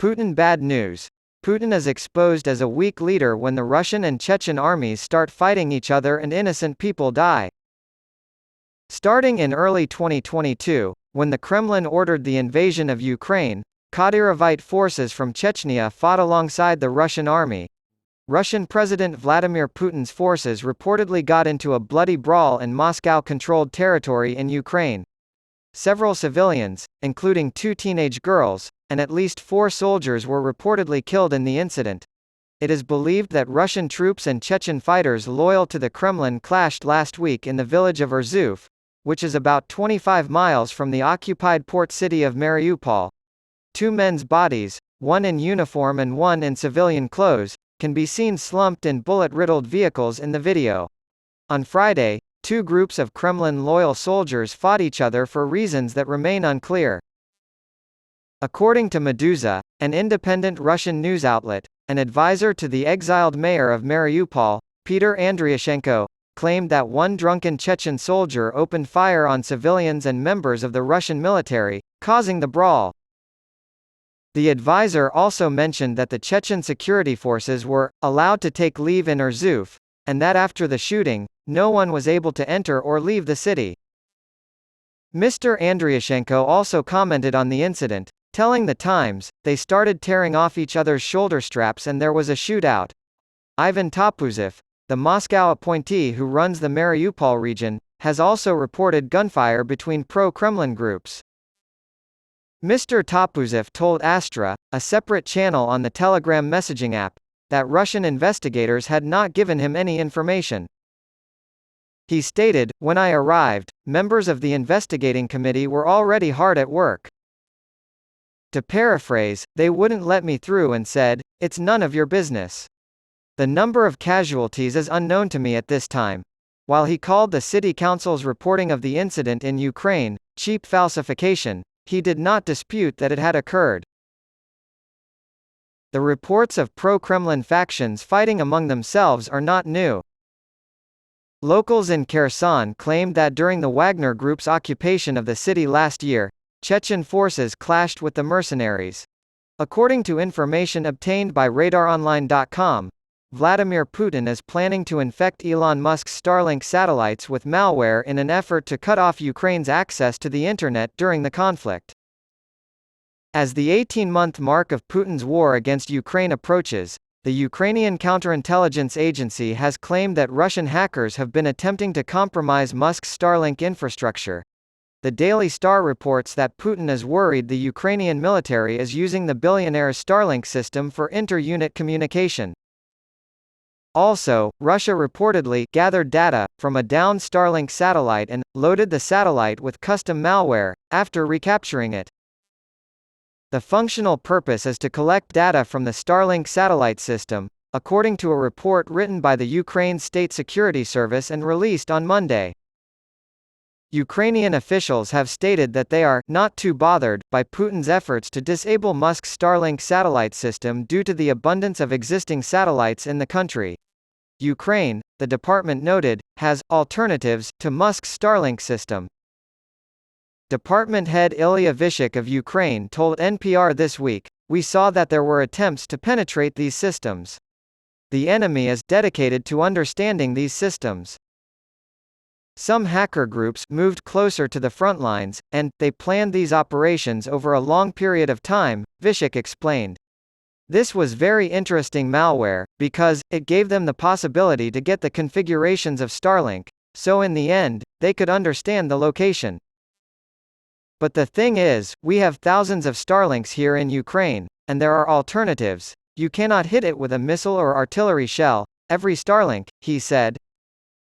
Putin Bad News Putin is exposed as a weak leader when the Russian and Chechen armies start fighting each other and innocent people die. Starting in early 2022, when the Kremlin ordered the invasion of Ukraine, Kadyrovite forces from Chechnya fought alongside the Russian army. Russian President Vladimir Putin's forces reportedly got into a bloody brawl in Moscow-controlled territory in Ukraine. Several civilians, including 2 teenage girls, and at least 4 soldiers were reportedly killed in the incident. It is believed that Russian troops and Chechen fighters loyal to the Kremlin clashed last week in the village of Urzuf, which is about 25 miles from the occupied port city of Mariupol. 2 men's bodies, one in uniform and one in civilian clothes, can be seen slumped in bullet-riddled vehicles in the video. On Friday, 2 groups of Kremlin-loyal soldiers fought each other for reasons that remain unclear. According to Meduza, an independent Russian news outlet, an advisor to the exiled mayor of Mariupol, Peter Andriushenko, claimed that one drunken Chechen soldier opened fire on civilians and members of the Russian military, causing the brawl. The advisor also mentioned that the Chechen security forces were allowed to take leave in Urzuf, and that after the shooting, no one was able to enter or leave the city. Mr. Andriushenko also commented on the incident, telling The Times, "They started tearing off each other's shoulder straps and there was a shootout." Ivan Topuzov, the Moscow appointee who runs the Mariupol region, has also reported gunfire between pro-Kremlin groups. Mr. Topuzov told Astra, a separate channel on the Telegram messaging app, that Russian investigators had not given him any information. He stated, "When I arrived, members of the investigating committee were already hard at work. To paraphrase, they wouldn't let me through and said, 'It's none of your business.' The number of casualties is unknown to me at this time." While he called the city council's reporting of the incident in Ukraine cheap falsification, he did not dispute that it had occurred. The reports of pro-Kremlin factions fighting among themselves are not new. Locals in Kherson claimed that during the Wagner Group's occupation of the city last year, Chechen forces clashed with the mercenaries. According to information obtained by RadarOnline.com, Vladimir Putin is planning to infect Elon Musk's Starlink satellites with malware in an effort to cut off Ukraine's access to the internet during the conflict. As the 18-month mark of Putin's war against Ukraine approaches, the Ukrainian counterintelligence agency has claimed that Russian hackers have been attempting to compromise Musk's Starlink infrastructure. The Daily Star reports that Putin is worried the Ukrainian military is using the billionaire's Starlink system for inter-unit communication. Also, Russia reportedly gathered data from a downed Starlink satellite and loaded the satellite with custom malware after recapturing it. The functional purpose is to collect data from the Starlink satellite system, according to a report written by the Ukraine State Security Service and released on Monday. Ukrainian officials have stated that they are not too bothered by Putin's efforts to disable Musk's Starlink satellite system due to the abundance of existing satellites in the country. Ukraine, the department noted, has alternatives to Musk's Starlink system. Department head Ilya Vyshik of Ukraine told NPR this week, "We saw that there were attempts to penetrate these systems. The enemy is dedicated to understanding these systems. Some hacker groups moved closer to the front lines, and they planned these operations over a long period of time," Vyshik explained. "This was very interesting malware, because it gave them the possibility to get the configurations of Starlink, so in the end, they could understand the location. But the thing is, we have thousands of Starlinks here in Ukraine, and there are alternatives. You cannot hit it with a missile or artillery shell, every Starlink," he said.